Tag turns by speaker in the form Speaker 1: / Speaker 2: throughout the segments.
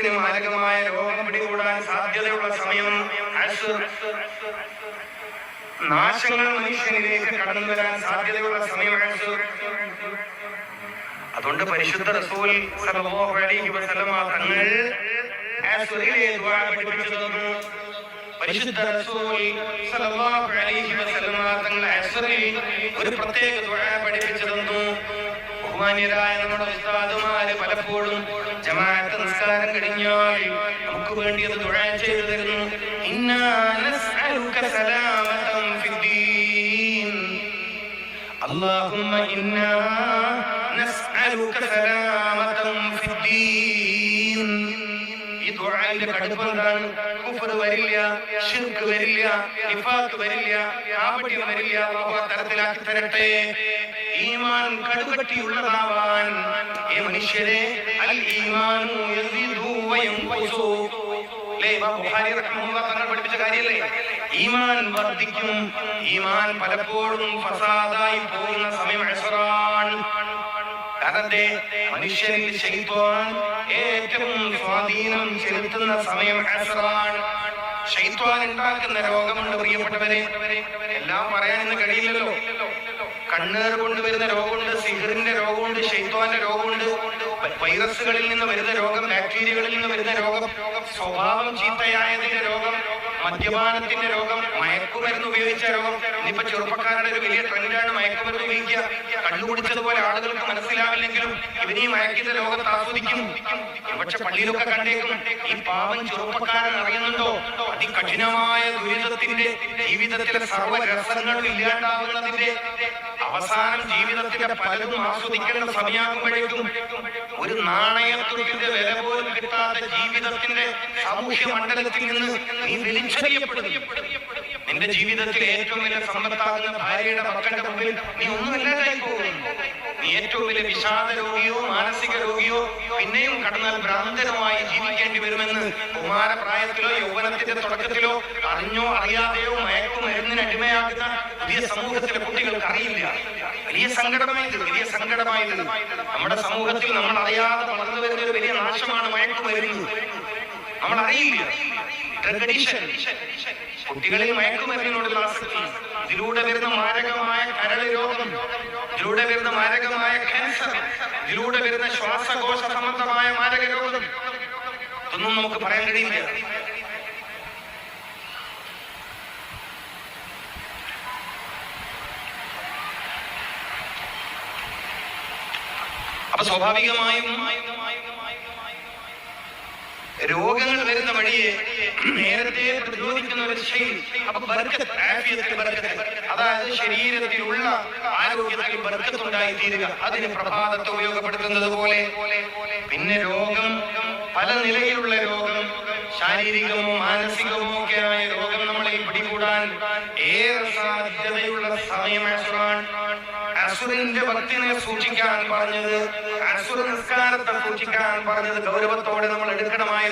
Speaker 1: ശരീരത്തിന് മാരകമായ രോഗം പിടികൂടാൻ സാധ്യതയുള്ള സമയം അസ്ർ. നാശങ്ങൾ മനുഷ്യനിലേക്ക് കടന്നു വരാൻ സാധ്യതയുള്ള സമയം അസ്ർ. അതുകൊണ്ട് പരിശുദ്ധ റസൂൽ സല്ലല്ലാഹു അലൈഹി വസല്ലമ തങ്ങൾ അസ്റിലെ ദുആ പഠിപ്പിച്ചു തന്നു. പരിശുദ്ധ റസൂൽ സല്ലല്ലാഹു അലൈഹി വസല്ലമ തങ്ങൾ അസ്റിൽ ഒരു പ്രത്യേക ദുആ പഠിപ്പിച്ചു തന്നു. ബഹുമാന്യരായ നമ്മുടെ ഉസ്താദുമാര് പലപ്പോഴും ജമാഅത്ത് നിസ്കാരം കഴിഞ്ഞാൽ നമുക്ക് വേണ്ടി അത് ദുആ ചെയ്തു തരുന്നു. ഇന്നാ നസ്അലുക സലാമതൻ ഫിദ്ദീൻ. അല്ലാഹുമ്മ ഇന്നാ നസ്അലുക സലാമതൻ ഫിദ്ദീൻ. ഈ ദുആയുടെ കടുപ്പം കുഫർ വരില്ല, ശിർക്ക് വരില്ല, നിഫാഖ് വരില്ല, കാപട്യം വരില്ല. അല്ലാഹു തരത്തിലാക്കി തരട്ടെ. ഈമാൻ കടുകട്ടിയുള്ളതാവാൻ ഈ മനുഷ്യരെ അൽ ഈമാനു യസിദു വയൻഖുസു. ബുഖാരി റഹ്മത്തുള്ളാഹി തങ്ങൾ പഠിപ്പിച്ച കാര്യമല്ലേ? ഈമാൻ വർദ്ധിക്കും. ഈമാൻ പലപ്പോഴും ഫസാദായി പോകുന്ന സമയം അസ്റാൻ. കാരണം മനുഷ്യരിൽ ശൈത്വാൻ ഏറ്റവും സ്വാധീനം ചെലുത്തുന്ന സമയം അസ്റാൻ. ശൈത്വാൻ ഉണ്ടാക്കുന്ന രോഗമുണ്ട് പ്രിയപ്പെട്ടവരെ. എല്ലാം പറയാൻ ഇന്ന് കഴിയില്ലല്ലോ. കണ്ണേർ കൊണ്ടുവരുന്ന രോഗമുണ്ട്, സിഹറിന്റെ രോഗമുണ്ട്, ശൈത്വാന്റെ രോഗമുണ്ട്, വൈറസുകളിൽ നിന്ന് വരുന്ന രോഗം, ബാക്ടീരിയകളിൽ നിന്ന് വരുന്ന രോഗം, സ്വഭാവം ചീത്തയായതിന്റെ രോഗം, മദ്യപാനത്തിന്റെ രോഗം, മയക്കുമരുന്ന് ഉപയോഗിച്ച രോഗം. ഇന്നിപ്പോ ചെറുപ്പക്കാരുടെ ഒരു വലിയ ട്രെൻഡാണ് മയക്കുമരുന്ന് ഉപയോഗിക്കുക. കണ്ടുപിടിച്ചതുപോലെ ആളുകൾക്ക് മനസ്സിലാവില്ലെങ്കിലും ഇവനീ മയക്കിന്റെ രോഗത്തെ ആസ്വദിക്കും. പക്ഷെ പള്ളിയിലൊക്കെ കണ്ടേക്കും. ഈ പാവം ചെറുപ്പക്കാരൻ അറിയുന്നുണ്ടോ അതികഠിനമായ ദുരിതത്തിന്റെ, ജീവിതത്തിലെ സർവ്വരസങ്ങളും ഇല്ലാണ്ടാവുന്നതിന്റെ, അവസാനം ജീവിതത്തിന്റെ പലതും ആസ്വദിക്കേണ്ട സമയമാകുമ്പോഴേക്കും ഒരു നാണയത്തുള്ളിന്റെ വില പോലും കിട്ടാത്ത ജീവിതത്തിന്റെ സാമൂഹ്യ മണ്ഡലത്തിൽ നിന്ന് നീ വലിച്ചെറിയപ്പെടും. നിന്റെ ജീവിതത്തിലെ ഏറ്റവും വലിയ സമ്പത്താകുന്ന ഭാര്യയുടെ മക്കളുടെ മുമ്പിൽ നീ ഒന്നുമില്ലാതായി പോകും. നീ ഏറ്റവും വലിയ വിഷാദ രോഗിയോ മാനസിക രോഗിയോ പിന്നെയും കടന്നാൽ ഭ്രാന്തനുമായി ജീവിക്കേണ്ടി വരുമെന്ന് കുമാരപ്രായത്തിലോ യൗവനത്തിന്റെ തുടക്കത്തിലോ അറിഞ്ഞോ അറിയാതെയോ മയക്കുമരുന്നിന് അടിമയാകുന്ന പുതിയ സമൂഹത്തിലെ കുട്ടികൾക്ക് അറിയില്ല. വലിയ സങ്കടമായത്, വലിയ സങ്കടമായത്. നമ്മുടെ സമൂഹത്തിൽ നമ്മൾ അറിയാതെ വളർന്നു വരുന്ന ഒരു വലിയ നാശമാണ് മയക്കുമരുന്ന്. നമ്മൾ അറിയില്ല. കുട്ടികളിൽ മയക്കുമരുന്നിനോടുള്ള ആസക്തി, ഇതിലൂടെ വരുന്ന മാരകമായ കരൾ രോഗം, ഇതിലൂടെ വരുന്ന മാരകമായ ക്യാൻസർ, ഇതിലൂടെ വരുന്ന ശ്വാസകോശ സംബന്ധമായ മാരക രോഗം, ഇതൊന്നും നമുക്ക് പറയാൻ കഴിയില്ല. അപ്പൊ സ്വാഭാവികമായും രോഗങ്ങൾ വരുന്ന വഴിയെ നേരത്തെ പ്രതിരോധിക്കുന്ന ഒരു ശൈലി. അപ്പൊ ബർക്കത്ത്, ആഫിയത്തിൽ ബർക്കത്ത്, അതായത് ശരീരത്തിലുള്ള ആരോഗ്യത്തിൽ ബർക്കത്തുണ്ടായി തീരുക. അതിന് പ്രഭാതത്തെ ഉപയോഗപ്പെടുത്തുന്നത് പോലെ. പിന്നെ രോഗം, പല നിലയിലുള്ള രോഗം, ശാരീരികമോ മാനസികമോ ഒക്കെ ആയ രോഗം നമ്മളെ പിടികൂടാൻ ഏറെ സാധ്യതയുള്ള സമയം അസ്റാൻ. അസുറിന്റെ ഭക്തിനെ സൂക്ഷിക്കാൻ പറഞ്ഞത്, അസുര നിസ്കാരത്തെ സൂക്ഷിക്കാൻ പറഞ്ഞത് ഗൗരവത്തോടെ നമ്മൾ എടുക്കണമായിരുന്നു.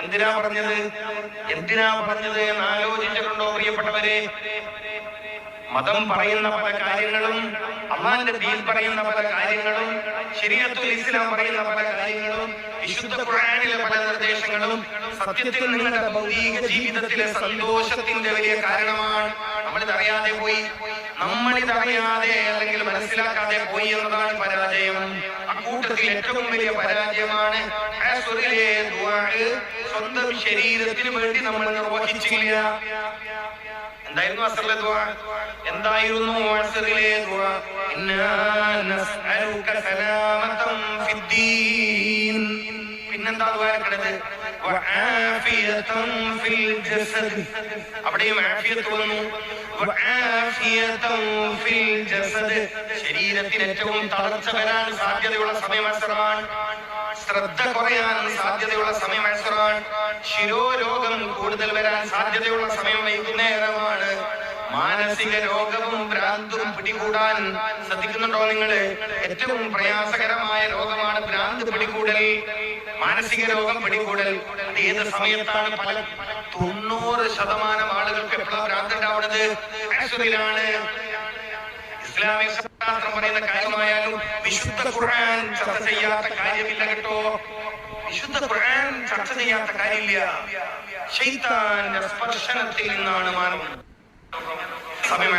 Speaker 1: എന്തിനാ പറഞ്ഞത്, എന്തിനാ പറഞ്ഞത് എന്ന് ആലോചിച്ചിട്ടുണ്ടോ പ്രിയപ്പെട്ടവരെ? മതം പറയുന്ന പല കാര്യങ്ങളും, അള്ളാന്റെ ദീൻ പറയുന്ന പല കാര്യങ്ങളും, ശരീഅത്തുൽ ഇസ്ലാം പറയുന്ന പല കാര്യങ്ങളും, വിശുദ്ധ ഖുർആനിലെ പല നിർദ്ദേശങ്ങളും സത്യത്തിൽ നിങ്ങളുടെ ഭൗതിക ജീവിതത്തിലെ സന്തോഷത്തിന്റെ വലിയ കാരണമാണ്. നമ്മളിതറിയാതെ പോയി, നമ്മളിതറിയാതെ അല്ലെങ്കിൽ മനസ്സിലാക്കാതെ പോയി എന്നതാണ് പരാജയം. അക്കൂട്ടത്തിൽ ഏറ്റവും വലിയ പരാജയമാണ് സ്വന്തം ശരീരത്തിന് വേണ്ടി നമ്മൾ നിർവഹിച്ചില്ല. എന്തായിരുന്നു അസ്റിലെ ദുആ? എന്തായിരുന്നു അസ്റിലെ ദുആ? ഇന്നാ നസ്അലുക സലാമതൻ ഫിദ്ദീൻ. പിന്നെന്താ ദുആ കിടന്നത്? വആഫിയതൻ ഫിൽ ജസദ്. അവിടെയും ആഫിയത്ത് വന്നു. വആഫിയതൻ ഫിൽ ജസദ്. ശരീരത്തിന് ഏറ്റവും തളർച്ച വരാൻ സാധ്യതയുള്ള സമയം അസ്റാൻ. ശ്രദ്ധ കുറയാൻ സാധ്യതയുള്ള സമയം അസ്റാൻ. ശിരോരോഗം കൂടുതൽ വരാൻ സാധ്യതയുള്ള സമയം വൈകുന്നേരമാണ്. മാനസിക രോഗവും ഭ്രാന്തും പിടികൂടാൻ ശ്രദ്ധിക്കുന്നുണ്ടോ നിങ്ങള്? ഏറ്റവും പ്രയാസകരമായ രോഗമാണ് ഭ്രാന്ത് പിടികൂടൽ, മാനസിക രോഗം പിടികൂടൽ. അത് ഏത് സമയത്താണ്? 90% ആളുകൾക്ക് എപ്പോഴാണ് ഭ്രാന്ത് ഉണ്ടാവുന്നത്? അസ്റിലാണ്. ഇസ്ലാമിക ശാസ്ത്രം പറയുന്ന കാര്യമായാലും വിശുദ്ധ ഖുർആൻ ചർച്ച ചെയ്യാത്ത കാര്യമില്ല കേട്ടോ. വിശുദ്ധ ഖുർആൻ ചർച്ച ചെയ്യാത്ത കാര്യമില്ല. ശൈത്താന്റെ സ്പർശനത്തിൽ നിന്നാണ് മാറുന്നത്. സമയം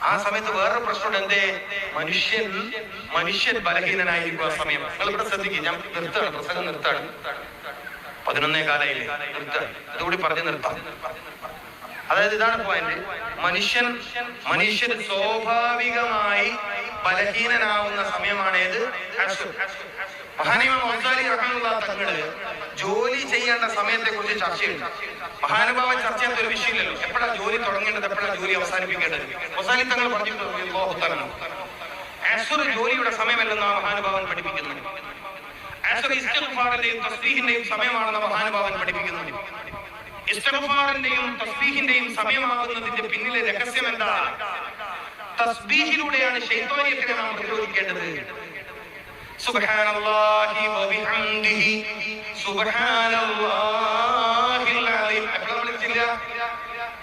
Speaker 1: ആ സമയത്ത് വേറൊരു പ്രശ്നമുണ്ട്. എന്തേ? മനുഷ്യൻ ബലഹീനനായിരിക്കും ആ സമയം. നിങ്ങൾ ഇവിടെ ശ്രദ്ധിക്കും. ഞാൻ നിർത്താണ്, പ്രസംഗം നിർത്താണ്. 11 കാലയില്ലേ, നിർത്താണ്. ഇതുകൂടി പറഞ്ഞ് നിർത്താം. അതായത് ഇതാണ് പോയിന്റ്. മനുഷ്യൻ സ്വാഭാവികമായി ബലഹീനനാവുന്ന സമയമാണേത്? മഹാനിമാം ഗസാലി റഹ്മത്തുള്ളാഹി തങ്ങള് ജോലി ചെയ്യേണ്ട സമയത്തെ കുറിച്ച് ചർച്ച ചെയ്യുന്നു. മഹാനുഭാവൻ ചർച്ച ചെയ്യാത്ത ഒരു വിഷയമില്ലല്ലോ. എപ്പോഴാണ് ജോലി തുടങ്ങേണ്ടത്, എപ്പോഴാണ് ജോലി അവസാനിപ്പിക്കേണ്ടത്? ഗസാലി തങ്ങൾ പറഞ്ഞു അസ്ർ ജോലിയുടെ സമയമല്ലെന്നാണ് മഹാനുഭാവൻ പഠിപ്പിക്കുന്നത്. അസ്ർ ഇസ്തിഗ്ഫാറിന്റെയും തസ്ബീഹിന്റെയും സമയമാണെന്ന് മഹാനുഭാവൻ പഠിപ്പിക്കുന്നത്. ഇസ്തിഗ്ഫാറിന്റെയും തസ്ബീഹിന്റെയും സമയമാകുന്നതിന്റെ പിന്നിലെ രഹസ്യം എന്താ? തസ്ബീഹിലൂടെയാണ് ശൈത്വാനിയത്തിനെ നാം പ്രതിരോധിക്കേണ്ടത്. സുബ്ഹാനല്ലാഹി വബിഹംദിഹി സുബ്ഹാനല്ലാഹിൽ അലീം.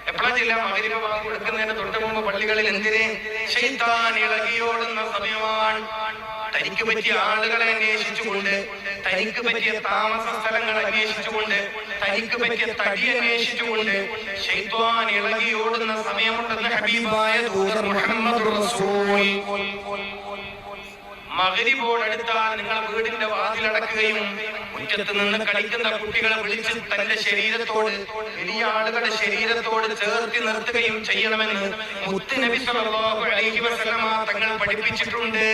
Speaker 1: എപ്പോഴാ ചില മഗ്‌രിബ് ബാങ്ക് കൊടുക്കുന്നതിന് തൊട്ട് മുമ്പ് പള്ളികളിൽ എന്തിനെ? ശൈത്താൻ ഇളകിയോടുന്ന സമയമാണ്. തനിക്ക് പറ്റിയ ആളുകളെ അന്വേഷിച്ചുകൊണ്ട്, തനിക്ക് പറ്റിയ താമസ സ്ഥലങ്ങൾ അന്വേഷിച്ചുകൊണ്ട്, തനിക്ക് പറ്റിയ തടി അന്വേഷിച്ചുകൊണ്ട് ശൈത്വാൻ ഇളകിയോടുന്ന സമയമുണ്ടെന്ന് ഹബീബായ ദൂതർ മുഹമ്മദ് റസൂൽ. മഗ്‌രിബോടടുത്താൽ നിങ്ങൾ വീടിന്റെ വാതിലടക്കുകയും മുറ്റത്ത് നിന്ന് കളിക്കുന്ന കുട്ടികളെ വിളിച്ച് തന്റെ ശരീരത്തോട്, വലിയ ആളുകളുടെ ശരീരത്തോട് ചേർത്തി നിർത്തുകയും ചെയ്യണമെന്ന് മുത്ത് നബി സല്ലല്ലാഹു അലൈഹി വസല്ലമ തങ്ങൾ പഠിപ്പിച്ചിട്ടുണ്ട്.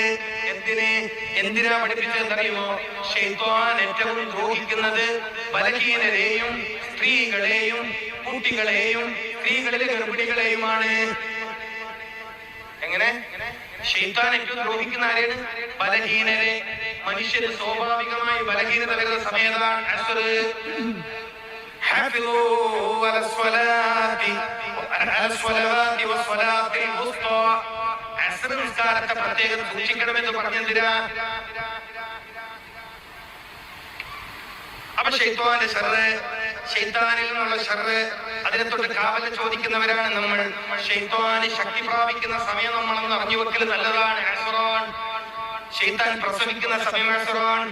Speaker 1: എന്തിനാ പഠിപ്പിച്ചതെന്നറിയുമോ? ശൈത്വാൻ ഏറ്റവും ദ്രോഹിക്കുന്നത് ബലഹീനരെയും സ്ത്രീകളെയും കുട്ടികളെയും സ്ത്രീകളിലെ ഗർഭിണികളെയുമാണ്. എങ്ങനെ? ശൈത്താൻ ഏറ്റവും ദ്രോഹിക്കുന്ന ആരെയാണ്? ബലഹീനരെ. മനുഷ്യന് സ്വാഭാവികമായി ബലഹീനത വരുന്ന സമയത്താണ് അസ്ർ. ഹാഫിളൂ അലസ്വലാത്തി അലസ്വലാത്തി വസ്വലാത്തിൽ വുസ്താ. അസ്ർ നിസ്കാരത്തെ പ്രത്യേകം സൂക്ഷിക്കണമെന്ന് പറഞ്ഞെന്തിനാ? അപ്പൊ ശൈത്വാന്റെ ശർറ്, ശൈത്താനിൽ നിന്നുള്ള ശർറ്, അതിനെ തൊട്ട് കാവൽ ചോദിക്കുന്നവരാണ് നമ്മൾ. ശൈത്വാന് ശക്തി പ്രാപിക്കുന്ന സമയം നമ്മളൊന്ന് അറിഞ്ഞു വെക്കൽ നല്ലതാണ്. അസ്റാൻ, ശൈത്താൻ പ്രസവിക്കുന്ന സമയം അസ്റാൻ.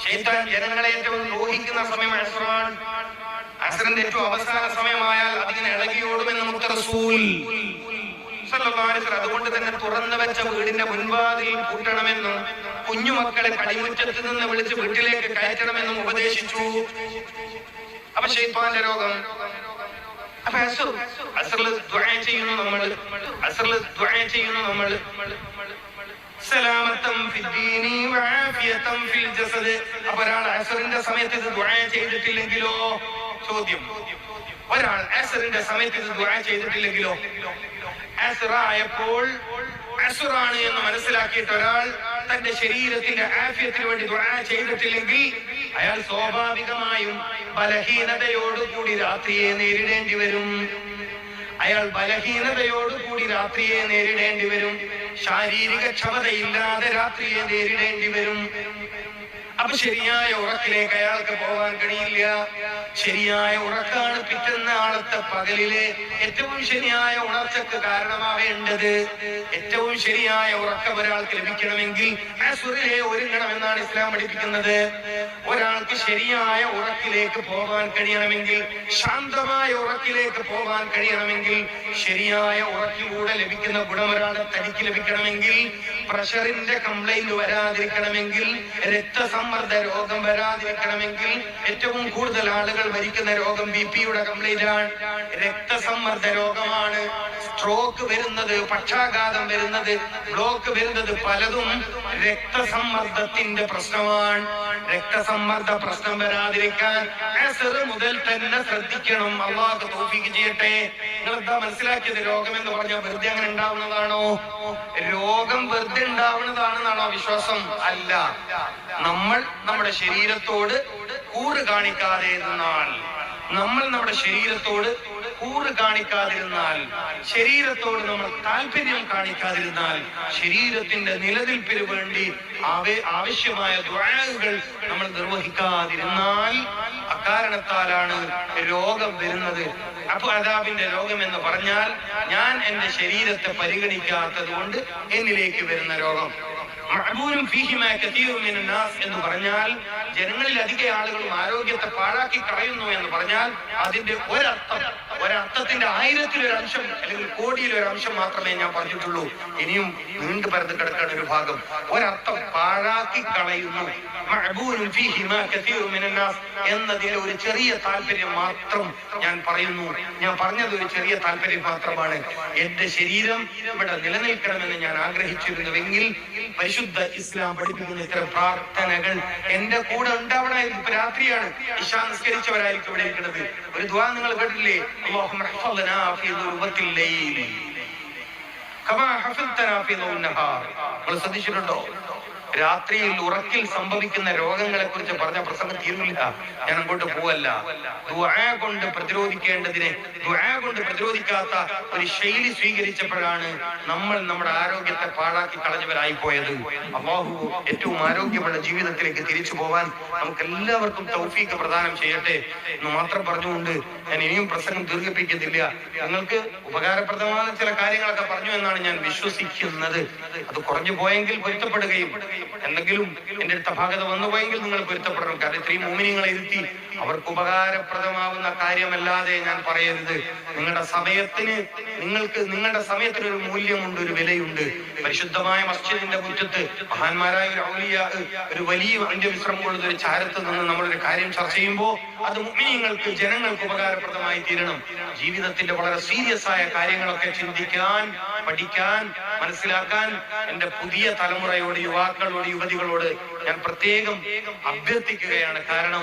Speaker 1: ശൈത്താൻ ജനങ്ങളെ ഏറ്റവും ദ്രോഹിക്കുന്ന സമയം അസ്റാൻ. അസ്റിന്റെ ഏറ്റവും അവസാന സമയമായാൽ അതിങ്ങനെ ഇളകിയോടുമെന്ന് മുത്ത് റസൂൽ സല്ലല്ലാഹു അലൈഹി വസല്ലം. അതുകൊണ്ട് തന്നെ തുറന്നു വെച്ച വീടിന്റെ മുൻവാതിൽ പൂട്ടണമെന്നും കുഞ്ഞുമക്കളെ കളിമുറ്റത്ത് നിന്ന് വിളിച്ച് വീട്ടിലേക്ക് കയറ്റണമെന്നും ഉപദേശിച്ചു. അപ്പൊ ശൈത്താന്റെ രോഗം. അപ്പൊ അസ്റിൽ ദുആ ചെയ്യുന്നു നമ്മൾ. സലാമത്തൻ ഫിദ്ദീനി വആഫിയതൻ ഫിൽ ജസദ്. അപ്പോൾ ഒരാൾ അസ്റിന്റെ സമയത്ത് ഇത് ദുആ ചെയ്തിട്ടില്ലെങ്കിലോ? ചോദ്യം. ഒരാൾ അസ്റിന്റെ സമയത്ത് ഇത് ദുആ ചെയ്തിട്ടില്ലെങ്കിലോ? അസ്റായപ്പോൾ അസ്റാണ് എന്ന് മനസ്സിലാക്കിയിട്ട് ഒരാൾ തന്റെ ശരീരത്തിന്റെ ആഫിയത്തിന് വേണ്ടി ദുആ ചെയ്തിട്ടില്ലെങ്കിൽ അയാൾ സ്വാഭാവികമായും ബലഹീനതയോടുകൂടി രാത്രിയെ നേരിടേണ്ടി വരും. ശാരീരിക ക്ഷമതയില്ലാതെ രാത്രിയെ നേരിടേണ്ടി വരും. അപ്പൊ ശരിയായ ഉറക്കിലേക്ക് അയാൾക്ക് പോകാൻ കഴിയില്ല. ശരിയായ ഉറക്കാണ് പിറ്റേന്ന് നാളത്തെ പകലിലെ ഏറ്റവും ശരിയായ ഉണർച്ചക്ക് കാരണമാവേണ്ടത്. ഏറ്റവും ശരിയായ ഉറക്കം ഒരാൾക്ക് ലഭിക്കണമെങ്കിൽ അസ്റിലെ ഒരുങ്ങണമെന്നാണ് ഇസ്ലാം പഠിപ്പിക്കുന്നത്. ഒരാൾക്ക് ശരിയായ ഉറക്കിലേക്ക് പോകാൻ കഴിയണമെങ്കിൽ, ശാന്തമായ ഉറക്കിലേക്ക് പോകാൻ കഴിയണമെങ്കിൽ, ശരിയായ ഉറക്കിലൂടെ ലഭിക്കുന്ന ഗുണം ഒരാളുടെ തടിക്ക് ലഭിക്കണമെങ്കിൽ, പ്രഷറിന്റെ കംപ്ലൈന്റ് വരാതിരിക്കണമെങ്കിൽ, രക്തസമ്മർദ്ദ രോഗം വരാതിരിക്കണമെങ്കിൽ, ഏറ്റവും കൂടുതൽ ആളുകൾ മരിക്കുന്ന രോഗം ബിപിയുടെ കംപ്ലൈന്റ് ആണ്, രക്തസമ്മർദ്ദ രോഗമാണ്. സ്ട്രോക്ക് വരുന്നത്, പക്ഷാഘാതം വരുന്നത്, ബ്ലോക്ക് വരുന്നത് പലതും രക്തസമ്മർദ്ദത്തിന്റെ പ്രശ്നമാണ്. രക്തസമ്മർദ്ദ പ്രശ്നം വരാതിരിക്കാൻ അസ്ർ മുതൽ തന്നെ ശ്രദ്ധിക്കണം. അല്ലാഹു തൗഫീഖ് ചെയ്യട്ടെ. നിങ്ങൾ എന്താ മനസ്സിലാക്കിയത്? രോഗം എന്ന് പറഞ്ഞാൽ വെറുതെ അങ്ങനെ ഉണ്ടാവുന്നതാണോ? രോഗം വെറുതെ ഉണ്ടാവുന്നതാണെന്നാണോ വിശ്വാസം? അല്ല. നമ്മൾ നമ്മുടെ ശരീരത്തോട് കൂറ് കാണിക്കാതിരുന്നാൽ, ശരീരത്തോട് നമ്മൾ താല്പര്യം കാണിക്കാതിരുന്നാൽ, ശരീരത്തിന്റെ നിലനിൽപ്പിന് വേണ്ടി ആവശ്യമായ ദുആകൾ നമ്മൾ നിർവഹിക്കാതിരുന്നാൽ അക്കാരണത്താലാണ് രോഗം വരുന്നത്. അപ്പൊ അദാബിന്റെ രോഗം എന്ന് പറഞ്ഞാൽ ഞാൻ എന്റെ ശരീരത്തെ പരിഗണിക്കാത്തത് കൊണ്ട് എന്നിലേക്ക് വരുന്ന രോഗം. എന്ന് പറഞ്ഞാൽ ജനങ്ങളിൽ അധിക ആളുകളും ആരോഗ്യത്തെ പാഴാക്കി കളയുന്നു എന്ന് പറഞ്ഞാൽ അതിന്റെ ഒരർത്ഥത്തിന്റെ 1000-ൽ 1 അംശം അല്ലെങ്കിൽ കോടിയിൽ 1 അംശം മാത്രമേ ഞാൻ പറഞ്ഞിട്ടുള്ളൂ. ഇനിയും നീണ്ടു പരന്ന് കിടക്കുന്ന ഒരു ഭാഗം. ഒരർത്ഥം പാഴാക്കി കളയുന്നു എന്നതിലെ ഒരു ചെറിയ താല്പര്യം മാത്രം ഞാൻ പറയുന്നു. ഞാൻ പറഞ്ഞത് ഒരു ചെറിയ താല്പര്യം മാത്രമാണ്. എന്റെ ശരീരം ഇവിടെ നിലനിൽക്കണമെന്ന് ഞാൻ ആഗ്രഹിച്ചിരുന്നുവെങ്കിൽ പരിശുദ്ധ ഇസ്ലാം പഠിപ്പിക്കുന്ന ഇത്തരം പ്രാർത്ഥനകൾ എന്റെ കൂടെ ഉണ്ടാവണമായിരുന്നു. ഇപ്പൊ രാത്രിയാണ്, ഇശാ നിസ്കരിച്ചവരായിരിക്കും ഇവിടെ ഇരിക്കുന്നത്. ഒരു ദുആ നിങ്ങൾ കേട്ടില്ലേ? അല്ലാഹുമ്മ ഹഫ്ളനാ ഫീ ദുർബത്തിൽ ലൈൽ കമാ ഹഫ്ളതനാ ഫീ ദുന്നഹാർ. നിങ്ങൾ ശ്രദ്ധിച്ചിട്ടുണ്ടോ? രാത്രിയിൽ ഉറക്കിൽ സംഭവിക്കുന്ന രോഗങ്ങളെ കുറിച്ച് പറഞ്ഞ പ്രസംഗം തീരുന്നില്ല. ഞാൻ അങ്ങോട്ട് പോവല്ല. ദുആ കൊണ്ട് പ്രതിരോധിക്കേണ്ടതിനെ ദുആ കൊണ്ട് പ്രതിരോധിക്കാത്ത ഒരു ശൈലി സ്വീകരിച്ചപ്പോഴാണ് നമ്മൾ നമ്മുടെ ആരോഗ്യത്തെ പാഴാക്കി കളഞ്ഞവരായി പോയത്. അല്ലാഹു ഏറ്റവും ആരോഗ്യമുള്ള ജീവിതത്തിലേക്ക് തിരിച്ചു പോവാൻ നമുക്ക് എല്ലാവർക്കും തൗഫീഖ് പ്രദാനം ചെയ്യട്ടെ എന്ന് മാത്രം പറഞ്ഞുകൊണ്ട് ഞാൻ ഇനിയും പ്രസംഗം ദീർഘിപ്പിക്കുന്നില്ല. നിങ്ങൾക്ക് ഉപകാരപ്രദമായ ചില കാര്യങ്ങളൊക്കെ പറഞ്ഞു എന്നാണ് ഞാൻ വിശ്വസിക്കുന്നത്. അത് കുറഞ്ഞു പോയെങ്കിൽ പൊരുത്തപ്പെടുകയും എന്തെങ്കിലും എന്റെ അടുത്ത ഭാഗത്ത് വന്നുപോയെങ്കിൽ നിങ്ങൾ പൊരുത്തപ്പെടണം. കാരണം ഇത്രയും മോമിനിയങ്ങളെ ഇരുത്തി അവർക്ക് ഉപകാരപ്രദമാവുന്ന കാര്യമല്ലാതെ ഞാൻ പറയരുത്. നിങ്ങളുടെ സമയത്തിന് ഒരു മൂല്യമുണ്ട്, ഒരു വിലയുണ്ട്. പരിശുദ്ധമായ മസ്ജിദിന്റെ മുറ്റത്ത് മഹാന്മാരായ ഒരു ഔലിയാ ഒരു വലിയ അന്ത്യവിശ്രമം കൊള്ളുന്ന ഒരു ചാരത്ത് നിന്ന് നമ്മളൊരു കാര്യം ചർച്ച ചെയ്യുമ്പോൾ അത് മുഅ്മിനീങ്ങൾക്ക്, ജനങ്ങൾക്ക് ഉപകാരപ്രദമായി തീരണം. ജീവിതത്തിന്റെ വളരെ സീരിയസ് ആയ കാര്യങ്ങളൊക്കെ ചിന്തിക്കാൻ, പഠിക്കാൻ, മനസ്സിലാക്കാൻ എന്റെ പുതിയ തലമുറയോട്, യുവാക്കളോട്, യുവതികളോട് ഞാൻ പ്രത്യേകം അഭ്യർത്ഥിക്കുകയാണ്. കാരണം